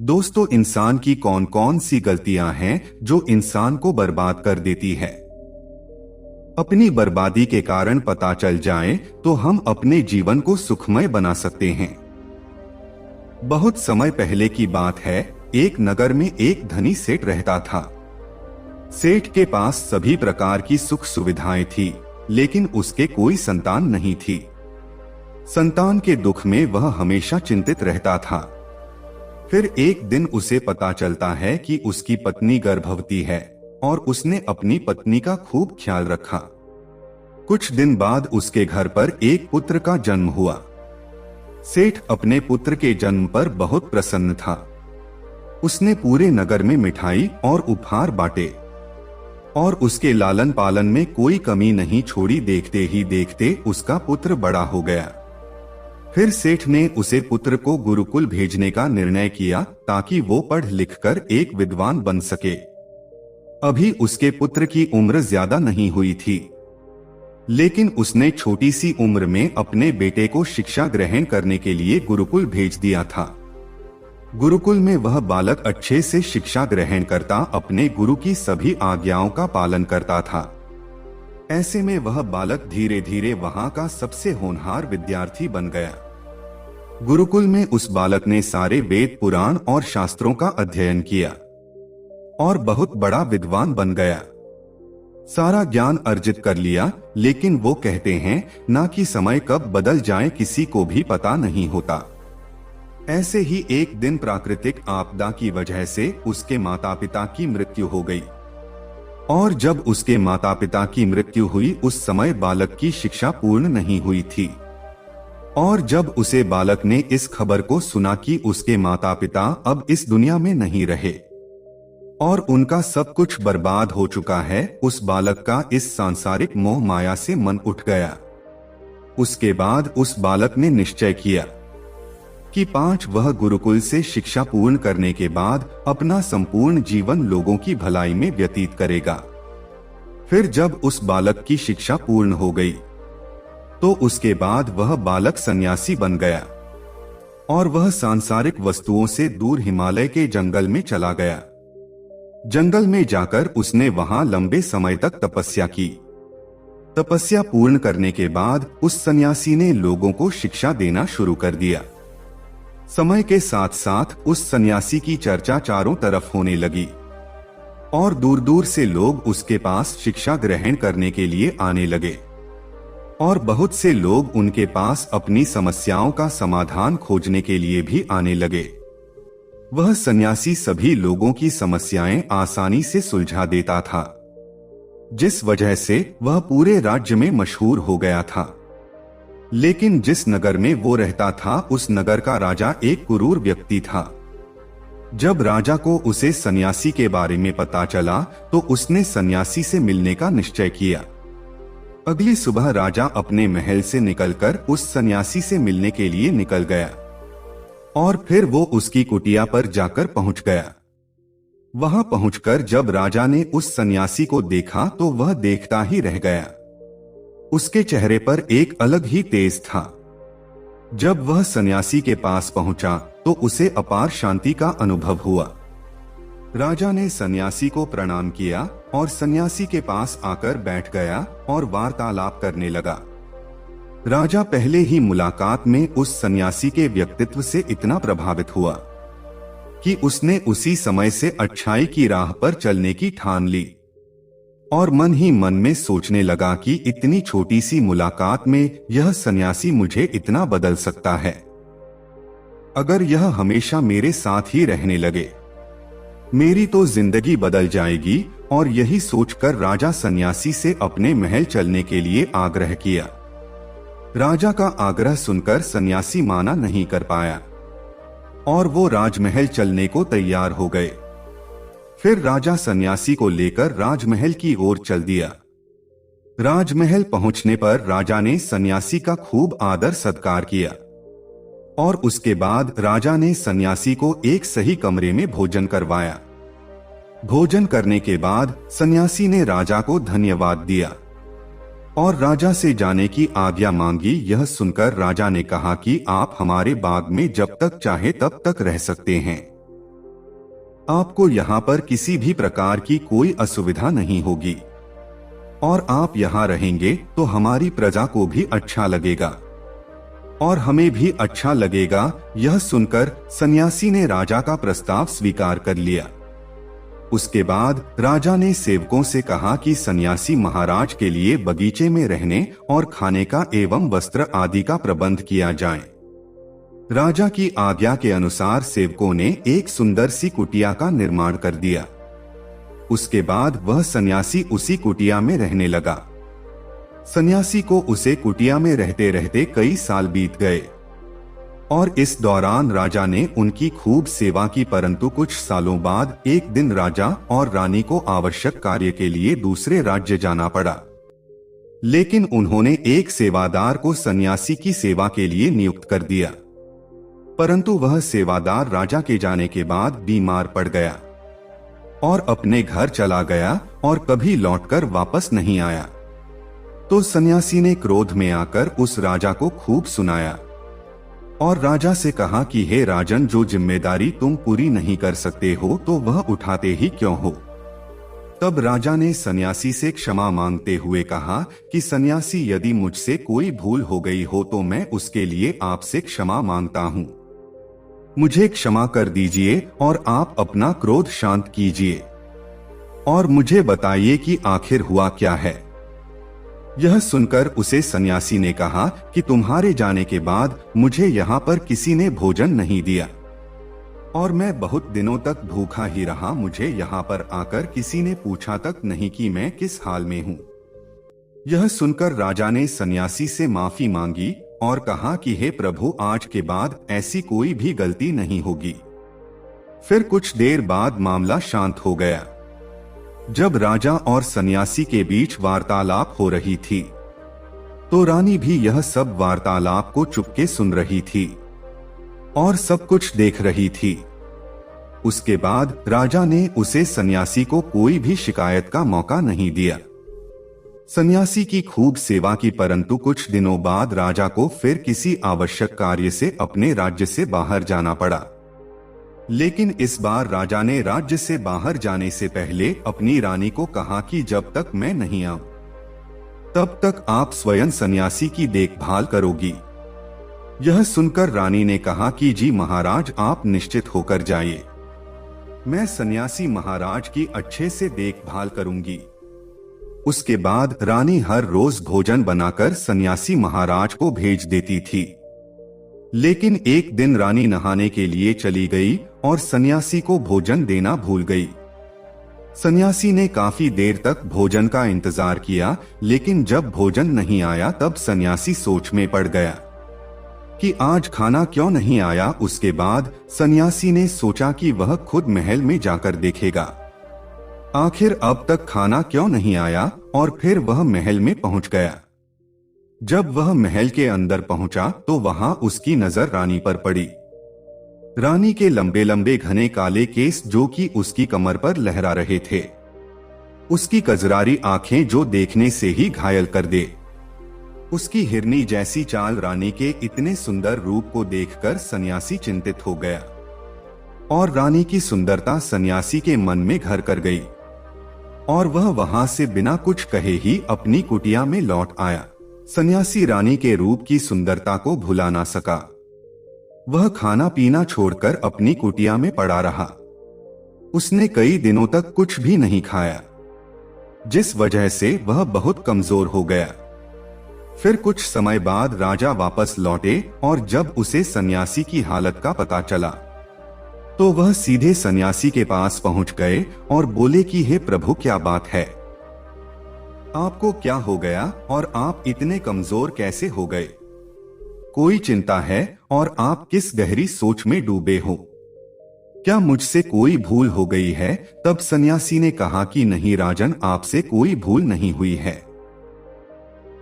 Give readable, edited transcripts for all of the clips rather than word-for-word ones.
दोस्तों, इंसान की कौन कौन सी गलतियां हैं जो इंसान को बर्बाद कर देती है। अपनी बर्बादी के कारण पता चल जाए तो हम अपने जीवन को सुखमय बना सकते हैं। बहुत समय पहले की बात है। एक नगर में एक धनी सेठ रहता था। सेठ के पास सभी प्रकार की सुख सुविधाएं थी, लेकिन उसके कोई संतान नहीं थी। संतान के दुख में वह हमेशा चिंतित रहता था। फिर एक दिन उसे पता चलता है कि उसकी पत्नी गर्भवती है और उसने अपनी पत्नी का खूब ख्याल रखा। कुछ दिन बाद उसके घर पर एक पुत्र का जन्म हुआ। सेठ अपने पुत्र के जन्म पर बहुत प्रसन्न था। उसने पूरे नगर में मिठाई और उपहार बांटे और उसके लालन पालन में कोई कमी नहीं छोड़ी। देखते ही देखते उसका पुत्र बड़ा हो गया। फिर सेठ ने उसे पुत्र को गुरुकुल भेजने का निर्णय किया ताकि वो पढ़ लिखकर एक विद्वान बन सके। अभी उसके पुत्र की उम्र ज्यादा नहीं हुई थी, लेकिन उसने छोटी सी उम्र में अपने बेटे को शिक्षा ग्रहण करने के लिए गुरुकुल भेज दिया था। गुरुकुल में वह बालक अच्छे से शिक्षा ग्रहण करता, अपने गुरु की सभी आज्ञाओं का पालन करता था। ऐसे में वह बालक धीरे धीरे वहां का सबसे होनहार विद्यार्थी बन गया। गुरुकुल में उस बालक ने सारे वेद, पुराण और शास्त्रों का अध्ययन किया और बहुत बड़ा विद्वान बन गया। सारा ज्ञान अर्जित कर लिया, लेकिन वो कहते हैं ना कि समय कब बदल जाए किसी को भी पता नहीं होता। ऐसे ही एक दिन प्राकृतिक आपदा की वजह से उसके माता पिता की मृत्यु हो गई। और जब उसके माता पिता की मृत्यु हुई उस समय बालक की शिक्षा पूर्ण नहीं हुई थी। और जब उसे बालक ने इस खबर को सुना कि उसके माता पिता अब इस दुनिया में नहीं रहे और उनका सब कुछ बर्बाद हो चुका है, उस बालक का इस सांसारिक मोह माया से मन उठ गया। उसके बाद उस बालक ने निश्चय किया कि वह गुरुकुल से शिक्षा पूर्ण करने के बाद अपना संपूर्ण जीवन लोगों की भलाई में व्यतीत करेगा। फिर जब उस बालक की शिक्षा पूर्ण हो गई तो उसके बाद वह बालक सन्यासी बन गया और वह सांसारिक वस्तुओं से दूर हिमालय के जंगल में चला गया। जंगल में जाकर उसने वहां लंबे समय तक तपस्या की। तपस्या पूर्ण करने के बाद उस सन्यासी ने लोगों को शिक्षा देना शुरू कर दिया। समय के साथ साथ उस सन्यासी की चर्चा चारों तरफ होने लगी और दूर दूर से लोग उसके पास शिक्षा ग्रहण करने के लिए आने लगे और बहुत से लोग उनके पास अपनी समस्याओं का समाधान खोजने के लिए भी आने लगे। वह सन्यासी सभी लोगों की समस्याएं आसानी से सुलझा देता था, जिस वजह से वह पूरे राज्य में मशहूर हो गया था। लेकिन जिस नगर में वो रहता था उस नगर का राजा एक क्रूर व्यक्ति था। जब राजा को उसे सन्यासी के बारे में पता चला तो उसने सन्यासी से मिलने का निश्चय किया। अगली सुबह राजा अपने महल से निकलकर उस सन्यासी से मिलने के लिए निकल गया और फिर वो उसकी कुटिया पर जाकर पहुंच गया। वहां पहुंचकर जब राजा ने उस सन्यासी को देखा तो वह देखता ही रह गया। उसके चेहरे पर एक अलग ही तेज था। जब वह सन्यासी के पास पहुंचा तो उसे अपार शांति का अनुभव हुआ। राजा ने सन्यासी को प्रणाम किया और सन्यासी के पास आकर बैठ गया और वार्तालाप करने लगा। राजा पहले ही मुलाकात में उस सन्यासी के व्यक्तित्व से इतना प्रभावित हुआ कि उसने उसी समय से अच्छाई की राह पर चलने की ठान ली और मन ही मन में सोचने लगा कि इतनी छोटी सी मुलाकात में यह सन्यासी मुझे इतना बदल सकता है। अगर यह हमेशा मेरे साथ ही रहने लगे मेरी तो जिंदगी बदल जाएगी। और यही सोचकर राजा सन्यासी से अपने महल चलने के लिए आग्रह किया। राजा का आग्रह सुनकर सन्यासी माना नहीं कर पाया और वो राजमहल चलने को तैयार हो गए। फिर राजा सन्यासी को लेकर राजमहल की ओर चल दिया। राजमहल पहुंचने पर राजा ने सन्यासी का खूब आदर सत्कार किया और उसके बाद राजा ने सन्यासी को एक सही कमरे में भोजन करवाया। भोजन करने के बाद सन्यासी ने राजा को धन्यवाद दिया और राजा से जाने की आज्ञा मांगी। यह सुनकर राजा ने कहा कि आप हमारे बाग में जब तक चाहे तब तक रह सकते हैं। आपको यहाँ पर किसी भी प्रकार की कोई असुविधा नहीं होगी और आप यहाँ रहेंगे तो हमारी प्रजा को भी अच्छा लगेगा और हमें भी अच्छा लगेगा। यह सुनकर सन्यासी ने राजा का प्रस्ताव स्वीकार कर लिया। उसके बाद राजा ने सेवकों से कहा कि सन्यासी महाराज के लिए बगीचे में रहने और खाने का एवं वस्त्र आदि का प्रबंध किया जाए। राजा की आज्ञा के अनुसार सेवकों ने एक सुंदर सी कुटिया का निर्माण कर दिया। उसके बाद वह सन्यासी उसी कुटिया में रहने लगा। सन्यासी को उसे कुटिया में रहते रहते कई साल बीत गए और इस दौरान राजा ने उनकी खूब सेवा की, परंतु कुछ सालों बाद एक दिन राजा और रानी को आवश्यक कार्य के लिए दूसरे राज्य जाना पड़ा। लेकिन उन्होंने एक सेवादार को सन्यासी की सेवा के लिए नियुक्त कर दिया, परंतु वह सेवादार राजा के जाने के बाद बीमार पड़ गया और अपने घर चला गया और कभी लौटकर वापस नहीं आया। तो सन्यासी ने क्रोध में आकर उस राजा को खूब सुनाया और राजा से कहा कि हे राजन, जो जिम्मेदारी तुम पूरी नहीं कर सकते हो तो वह उठाते ही क्यों हो। तब राजा ने सन्यासी से क्षमा मांगते हुए कहा कि सन्यासी, यदि मुझसे कोई भूल हो गई हो तो मैं उसके लिए आपसे क्षमा मांगता हूँ। मुझे क्षमा कर दीजिए और आप अपना क्रोध शांत कीजिए और मुझे बताइए कि आखिर हुआ क्या है। यह सुनकर उसे सन्यासी ने कहा कि तुम्हारे जाने के बाद मुझे यहाँ पर किसी ने भोजन नहीं दिया और मैं बहुत दिनों तक भूखा ही रहा। मुझे यहाँ पर आकर किसी ने पूछा तक नहीं कि मैं किस हाल में हूँ। यह सुनकर राजा ने सन्यासी से माफी मांगी और कहा कि हे प्रभु, आज के बाद ऐसी कोई भी गलती नहीं होगी। फिर कुछ देर बाद मामला शांत हो गया। जब राजा और सन्यासी के बीच वार्तालाप हो रही थी तो रानी भी यह सब वार्तालाप को चुपके सुन रही थी और सब कुछ देख रही थी। उसके बाद राजा ने उसे सन्यासी को कोई भी शिकायत का मौका नहीं दिया। सन्यासी की खूब सेवा की, परंतु कुछ दिनों बाद राजा को फिर किसी आवश्यक कार्य से अपने राज्य से बाहर जाना पड़ा। लेकिन इस बार राजा ने राज्य से बाहर जाने से पहले अपनी रानी को कहा कि जब तक मैं नहीं आऊं तब तक आप स्वयं सन्यासी की देखभाल करोगी। यह सुनकर रानी ने कहा कि जी महाराज, आप निश्चित होकर जाइए, मैं सन्यासी महाराज की अच्छे से देखभाल करूंगी। उसके बाद रानी हर रोज भोजन बनाकर सन्यासी महाराज को भेज देती थी। लेकिन एक दिन रानी नहाने के लिए चली गई और सन्यासी को भोजन देना भूल गई। सन्यासी ने काफी देर तक भोजन का इंतजार किया, लेकिन जब भोजन नहीं आया तब सन्यासी सोच में पड़ गया कि आज खाना क्यों नहीं आया। उसके बाद सन्यासी ने सोचा कि वह खुद महल में जाकर देखेगा आखिर अब तक खाना क्यों नहीं आया, और फिर वह महल में पहुंच गया। जब वह महल के अंदर पहुंचा तो वहां उसकी नजर रानी पर पड़ी। रानी के लंबे लंबे घने काले केस जो कि उसकी कमर पर लहरा रहे थे, उसकी कजरारी आंखें जो देखने से ही घायल कर दे, उसकी हिरनी जैसी चाल। रानी के इतने सुंदर रूप को देखकर सन्यासी चिंतित हो गया और रानी की सुंदरता सन्यासी के मन में घर कर गई और वह वहां से बिना कुछ कहे ही अपनी कुटिया में लौट आया। सन्यासी रानी के रूप की सुंदरता को भुला ना सका। वह खाना पीना छोड़कर अपनी कुटिया में पड़ा रहा। उसने कई दिनों तक कुछ भी नहीं खाया, जिस वजह से वह बहुत कमजोर हो गया। फिर कुछ समय बाद राजा वापस लौटे और जब उसे सन्यासी की हालत का पता चला तो वह सीधे सन्यासी के पास पहुंच गए और बोले कि हे प्रभु, क्या बात है, आपको क्या हो गया और आप इतने कमजोर कैसे हो गए? कोई चिंता है और आप किस गहरी सोच में डूबे हो? क्या मुझसे कोई भूल हो गई है? तब सन्यासी ने कहा कि नहीं राजन, आपसे कोई भूल नहीं हुई है।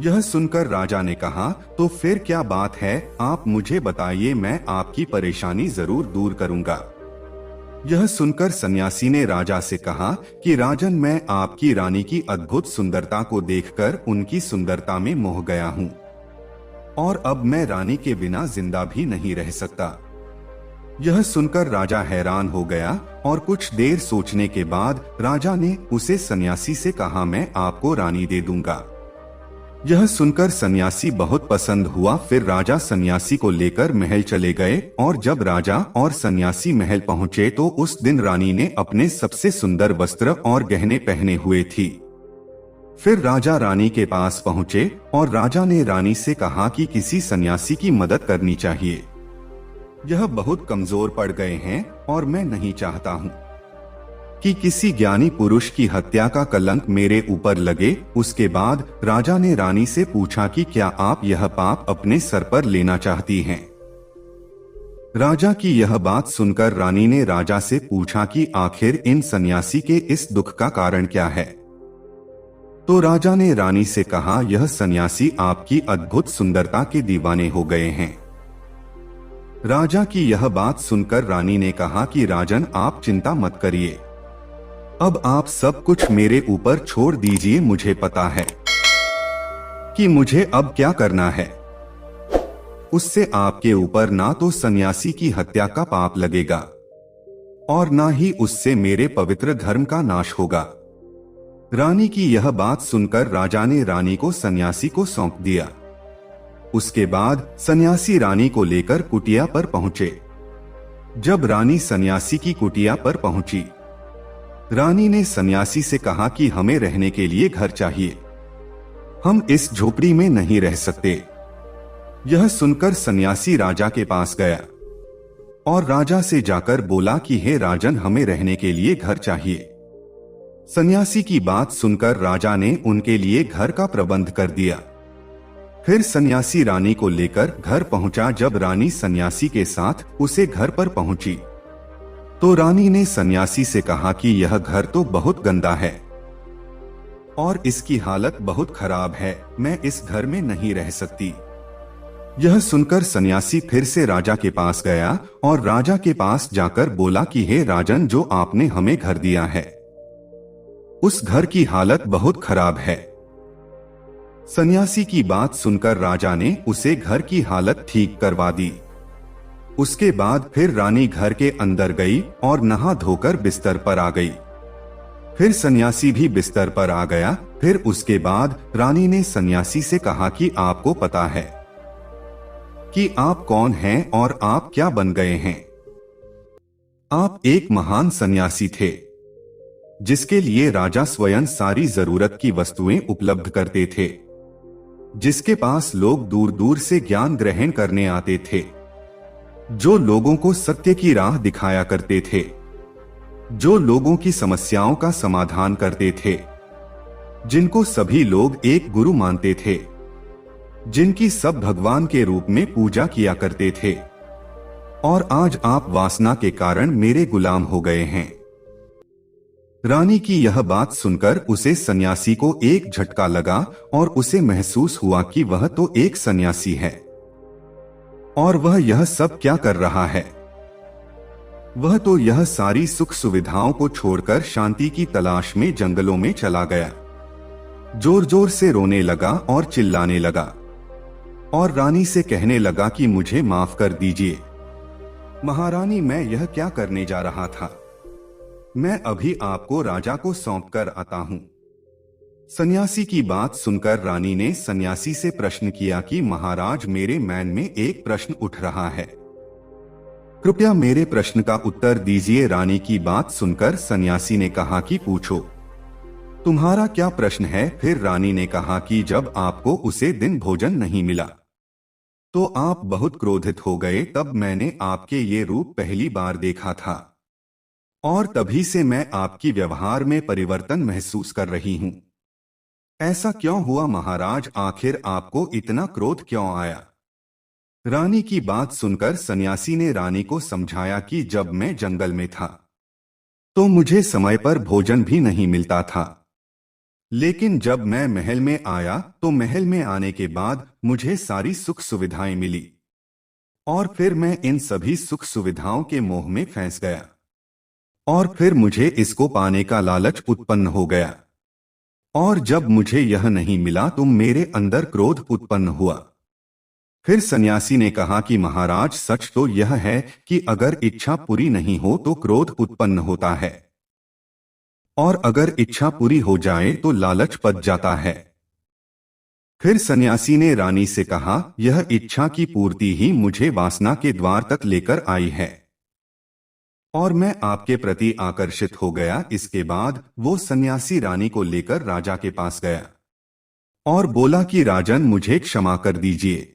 यह सुनकर राजा ने कहा, तो फिर क्या बात है, आप मुझे बताइए, मैं आपकी परेशानी जरूर दूर करूंगा। यह सुनकर सन्यासी ने राजा से कहा कि राजन, मैं आपकी रानी की अद्भुत सुंदरता को देखकर उनकी सुंदरता में मोह गया हूँ और अब मैं रानी के बिना जिंदा भी नहीं रह सकता। यह सुनकर राजा हैरान हो गया और कुछ देर सोचने के बाद राजा ने उसे सन्यासी से कहा, मैं आपको रानी दे दूंगा। यह सुनकर सन्यासी बहुत पसंद हुआ। फिर राजा सन्यासी को लेकर महल चले गए और जब राजा और सन्यासी महल पहुंचे तो उस दिन रानी ने अपने सबसे सुंदर वस्त्र और गहने पहने हुए थी। फिर राजा रानी के पास पहुंचे और राजा ने रानी से कहा कि किसी सन्यासी की मदद करनी चाहिए। यह बहुत कमजोर पड़ गए हैं और मैं नहीं चाहता हूं कि किसी ज्ञानी पुरुष की हत्या का कलंक मेरे ऊपर लगे। उसके बाद राजा ने रानी से पूछा कि क्या आप यह पाप अपने सर पर लेना चाहती हैं? राजा की यह बात सुनकर रानी ने राजा से पूछा कि आखिर इन सन्यासी के इस दुख का कारण क्या है? तो राजा ने रानी से कहा, यह सन्यासी आपकी अद्भुत सुंदरता के दीवाने हो गए हैं। राजा की यह बात सुनकर रानी ने कहा कि राजन, आप चिंता मत करिए, अब आप सब कुछ मेरे ऊपर छोड़ दीजिए। मुझे पता है कि मुझे अब क्या करना है। उससे आपके ऊपर ना तो सन्यासी की हत्या का पाप लगेगा और ना ही उससे मेरे पवित्र धर्म का नाश होगा। रानी की यह बात सुनकर राजा ने रानी को सन्यासी को सौंप दिया। उसके बाद सन्यासी रानी को लेकर कुटिया पर पहुंचे। जब रानी सन्यासी की कुटिया पर पहुंची, रानी ने सन्यासी से कहा कि हमें रहने के लिए घर चाहिए, हम इस झोपड़ी में नहीं रह सकते। यह सुनकर सन्यासी राजा के पास गया और राजा से जाकर बोला कि हे राजन, हमें रहने के लिए घर चाहिए। सन्यासी की बात सुनकर राजा ने उनके लिए घर का प्रबंध कर दिया। फिर सन्यासी रानी को लेकर घर पहुंचा। जब रानी सन्यासी के साथ उसे घर पर पहुंची तो रानी ने सन्यासी से कहा कि यह घर तो बहुत गंदा है और इसकी हालत बहुत खराब है, मैं इस घर में नहीं रह सकती। यह सुनकर सन्यासी फिर से राजा के पास गया और राजा के पास जाकर बोला कि हे राजन, जो आपने हमें घर दिया है उस घर की हालत बहुत खराब है। सन्यासी की बात सुनकर राजा ने उसे घर की हालत ठीक करवा दी। उसके बाद फिर रानी घर के अंदर गई और नहा धोकर बिस्तर पर आ गई। फिर सन्यासी भी बिस्तर पर आ गया। फिर उसके बाद रानी ने सन्यासी से कहा कि आपको पता है कि आप कौन हैं और आप क्या बन गए हैं? आप एक महान सन्यासी थे जिसके लिए राजा स्वयं सारी जरूरत की वस्तुएं उपलब्ध करते थे, जिसके पास लोग दूर दूर से ज्ञान ग्रहण करने आते थे, जो लोगों को सत्य की राह दिखाया करते थे, जो लोगों की समस्याओं का समाधान करते थे, जिनको सभी लोग एक गुरु मानते थे, जिनकी सब भगवान के रूप में पूजा किया करते थे। और आज आप वासना के कारण मेरे गुलाम हो गए हैं। रानी की यह बात सुनकर उसे सन्यासी को एक झटका लगा और उसे महसूस हुआ कि वह तो एक सन्यासी है और वह यह सब क्या कर रहा है। वह तो यह सारी सुख सुविधाओं को छोड़कर शांति की तलाश में जंगलों में चला गया। जोर जोर से रोने लगा और चिल्लाने लगा और रानी से कहने लगा कि मुझे माफ कर दीजिए महारानी, मैं यह क्या करने जा रहा था। मैं अभी आपको राजा को सौंप कर आता हूं। सन्यासी की बात सुनकर रानी ने सन्यासी से प्रश्न किया कि महाराज, मेरे मन में एक प्रश्न उठ रहा है, कृपया मेरे प्रश्न का उत्तर दीजिए। रानी की बात सुनकर सन्यासी ने कहा कि पूछो, तुम्हारा क्या प्रश्न है? फिर रानी ने कहा कि जब आपको उसे दिन भोजन नहीं मिला तो आप बहुत क्रोधित हो गए। तब मैंने आपके ये रूप पहली बार देखा था और तभी से मैं आपकी व्यवहार में परिवर्तन महसूस कर रही हूं। ऐसा क्यों हुआ महाराज? आखिर आपको इतना क्रोध क्यों आया? रानी की बात सुनकर सन्यासी ने रानी को समझाया कि जब मैं जंगल में था तो मुझे समय पर भोजन भी नहीं मिलता था, लेकिन जब मैं महल में आया तो महल में आने के बाद मुझे सारी सुख सुविधाएं मिली और फिर मैं इन सभी सुख सुविधाओं के मोह में फंस गया और फिर मुझे इसको पाने का लालच उत्पन्न हो गया और जब मुझे यह नहीं मिला तो मेरे अंदर क्रोध उत्पन्न हुआ। फिर सन्यासी ने कहा कि महाराज, सच तो यह है कि अगर इच्छा पूरी नहीं हो तो क्रोध उत्पन्न होता है, और अगर इच्छा पूरी हो जाए तो लालच पच जाता है। फिर सन्यासी ने रानी से कहा, यह इच्छा की पूर्ति ही मुझे वासना के द्वार तक लेकर आई है, और मैं आपके प्रति आकर्षित हो गया। इसके बाद वो सन्यासी रानी को लेकर राजा के पास गया और बोला कि राजन, मुझे क्षमा कर दीजिए,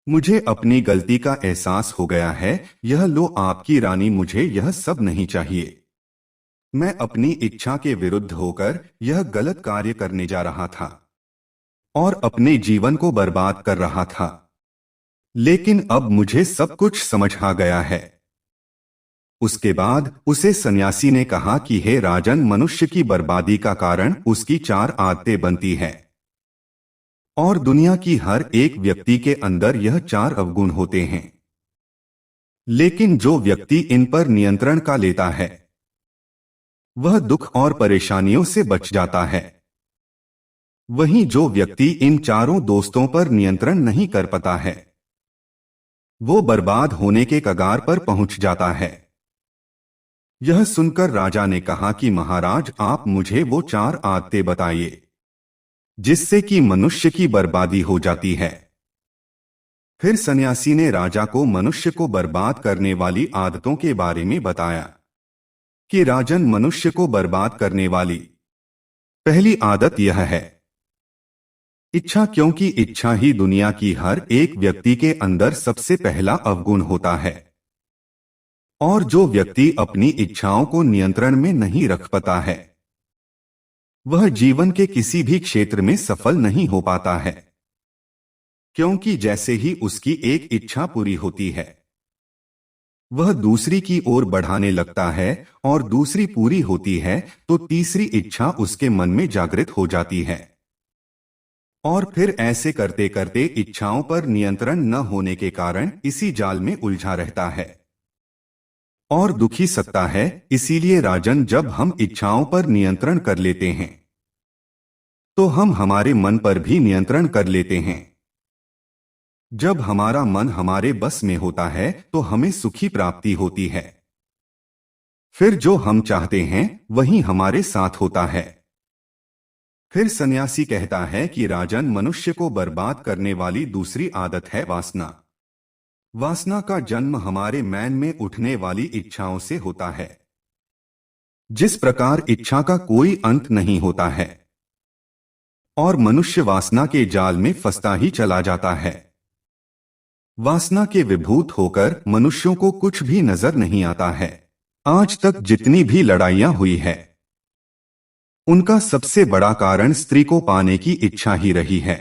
मुझे अपनी गलती का एहसास हो गया है। यह लो आपकी रानी, मुझे यह सब नहीं चाहिए। मैं अपनी इच्छा के विरुद्ध होकर यह गलत कार्य करने जा रहा था और अपने जीवन को बर्बाद कर रहा था, लेकिन अब मुझे सब कुछ समझ आ गया है। उसके बाद उसे सन्यासी ने कहा कि हे राजन, मनुष्य की बर्बादी का कारण उसकी 4 आदतें बनती है, और दुनिया की हर एक व्यक्ति के अंदर यह 4 अवगुण होते हैं। लेकिन जो व्यक्ति इन पर नियंत्रण का लेता है वह दुख और परेशानियों से बच जाता है। वहीं जो व्यक्ति इन चारों दोस्तों पर नियंत्रण नहीं कर पाता है वो बर्बाद होने के कगार पर पहुंच जाता है। यह सुनकर राजा ने कहा कि महाराज, आप मुझे वो 4 आदतें बताइए जिससे कि मनुष्य की बर्बादी हो जाती है। फिर सन्यासी ने राजा को मनुष्य को बर्बाद करने वाली आदतों के बारे में बताया कि राजन, मनुष्य को बर्बाद करने वाली पहली आदत यह है इच्छा, क्योंकि इच्छा ही दुनिया की हर एक व्यक्ति के अंदर सबसे पहला अवगुण होता है। और जो व्यक्ति अपनी इच्छाओं को नियंत्रण में नहीं रख पाता है वह जीवन के किसी भी क्षेत्र में सफल नहीं हो पाता है, क्योंकि जैसे ही उसकी एक इच्छा पूरी होती है वह दूसरी की ओर बढ़ाने लगता है, और दूसरी पूरी होती है तो तीसरी इच्छा उसके मन में जागृत हो जाती है, और फिर ऐसे करते करते इच्छाओं पर नियंत्रण न होने के कारण इसी जाल में उलझा रहता है और दुखी सकता है। इसीलिए राजन, जब हम इच्छाओं पर नियंत्रण कर लेते हैं तो हम हमारे मन पर भी नियंत्रण कर लेते हैं। जब हमारा मन हमारे बस में होता है तो हमें सुखी प्राप्ति होती है। फिर जो हम चाहते हैं वही हमारे साथ होता है। फिर सन्यासी कहता है कि राजन, मनुष्य को बर्बाद करने वाली दूसरी आदत है वासना। वासना का जन्म हमारे मन में उठने वाली इच्छाओं से होता है। जिस प्रकार इच्छा का कोई अंत नहीं होता है और मनुष्य वासना के जाल में फंसता ही चला जाता है। वासना के विभूत होकर मनुष्यों को कुछ भी नजर नहीं आता है। आज तक जितनी भी लड़ाइयां हुई है उनका सबसे बड़ा कारण स्त्री को पाने की इच्छा ही रही है।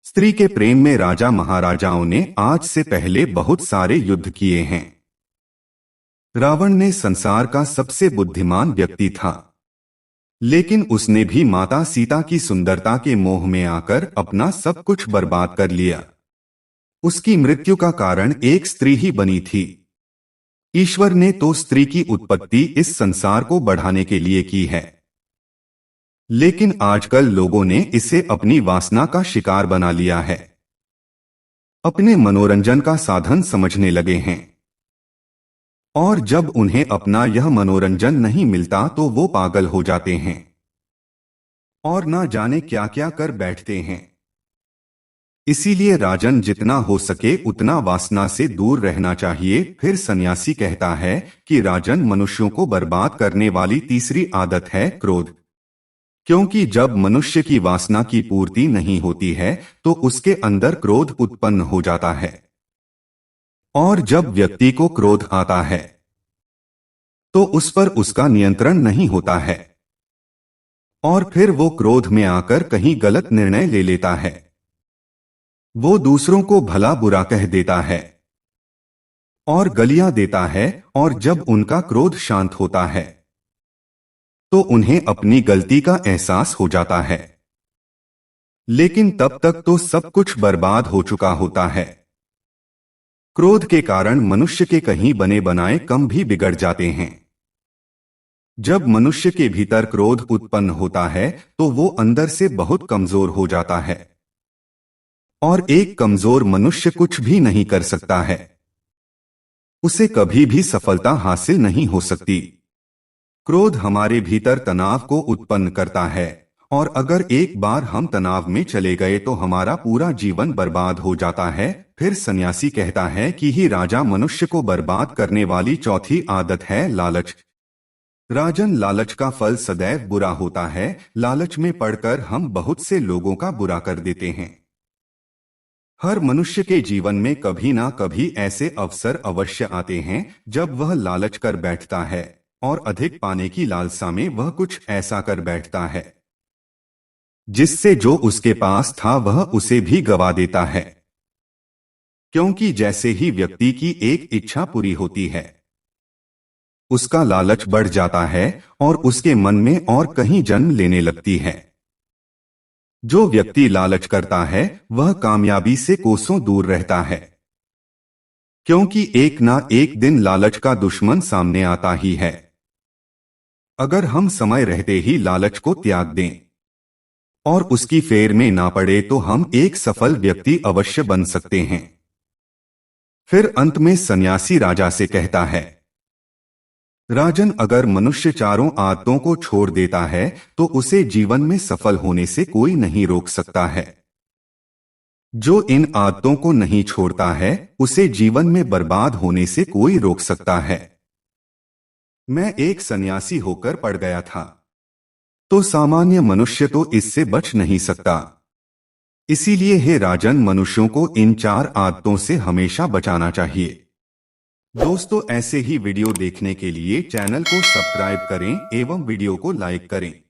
स्त्री के प्रेम में राजा महाराजाओं ने आज से पहले बहुत सारे युद्ध किए हैं। रावण ने संसार का सबसे बुद्धिमान व्यक्ति था, लेकिन उसने भी माता सीता की सुंदरता के मोह में आकर अपना सब कुछ बर्बाद कर लिया। उसकी मृत्यु का कारण एक स्त्री ही बनी थी। ईश्वर ने तो स्त्री की उत्पत्ति इस संसार को बढ़ाने के लिए की है, लेकिन आजकल लोगों ने इसे अपनी वासना का शिकार बना लिया है, अपने मनोरंजन का साधन समझने लगे हैं। और जब उन्हें अपना यह मनोरंजन नहीं मिलता तो वो पागल हो जाते हैं और ना जाने क्या क्या कर बैठते हैं। इसीलिए राजन, जितना हो सके उतना वासना से दूर रहना चाहिए। फिर सन्यासी कहता है कि राजन, मनुष्यों को बर्बाद करने वाली तीसरी आदत है क्रोध, क्योंकि जब मनुष्य की वासना की पूर्ति नहीं होती है तो उसके अंदर क्रोध उत्पन्न हो जाता है, और जब व्यक्ति को क्रोध आता है तो उस पर उसका नियंत्रण नहीं होता है, और फिर वो क्रोध में आकर कहीं गलत निर्णय ले लेता है। वो दूसरों को भला बुरा कह देता है और गालियां देता है, और जब उनका क्रोध शांत होता है तो उन्हें अपनी गलती का एहसास हो जाता है, लेकिन तब तक तो सब कुछ बर्बाद हो चुका होता है। क्रोध के कारण मनुष्य के कहीं बने बनाए काम भी बिगड़ जाते हैं। जब मनुष्य के भीतर क्रोध उत्पन्न होता है तो वो अंदर से बहुत कमजोर हो जाता है और एक कमजोर मनुष्य कुछ भी नहीं कर सकता है। उसे कभी भी सफलता हासिल नहीं हो सकती। क्रोध हमारे भीतर तनाव को उत्पन्न करता है, और अगर एक बार हम तनाव में चले गए तो हमारा पूरा जीवन बर्बाद हो जाता है। फिर सन्यासी कहता है कि ही राजा मनुष्य को बर्बाद करने वाली चौथी आदत है लालच। राजन, लालच का फल सदैव बुरा होता है। लालच में पड़कर हम बहुत से लोगों का बुरा कर देते हैं। हर मनुष्य के जीवन में कभी ना कभी ऐसे अवसर अवश्य आते हैं जब वह लालच कर बैठता है, और अधिक पाने की लालसा में वह कुछ ऐसा कर बैठता है जिससे जो उसके पास था वह उसे भी गवा देता है। क्योंकि जैसे ही व्यक्ति की एक इच्छा पूरी होती है, उसका लालच बढ़ जाता है और उसके मन में और कहीं जन्म लेने लगती है। जो व्यक्ति लालच करता है वह कामयाबी से कोसों दूर रहता है, क्योंकि एक ना एक दिन लालच का दुश्मन सामने आता ही है। अगर हम समय रहते ही लालच को त्याग दें और उसकी फेर में ना पड़े तो हम एक सफल व्यक्ति अवश्य बन सकते हैं। फिर अंत में सन्यासी राजा से कहता है, राजन, अगर मनुष्य चारों आदतों को छोड़ देता है तो उसे जीवन में सफल होने से कोई नहीं रोक सकता है। जो इन आदतों को नहीं छोड़ता है उसे जीवन में बर्बाद होने से कोई रोक सकता है। मैं एक सन्यासी होकर पड़ गया था, तो सामान्य मनुष्य तो इससे बच नहीं सकता। इसीलिए हे राजन, मनुष्यों को इन 4 आदतों से हमेशा बचाना चाहिए। दोस्तों, ऐसे ही वीडियो देखने के लिए चैनल को सब्सक्राइब करें एवं वीडियो को लाइक करें।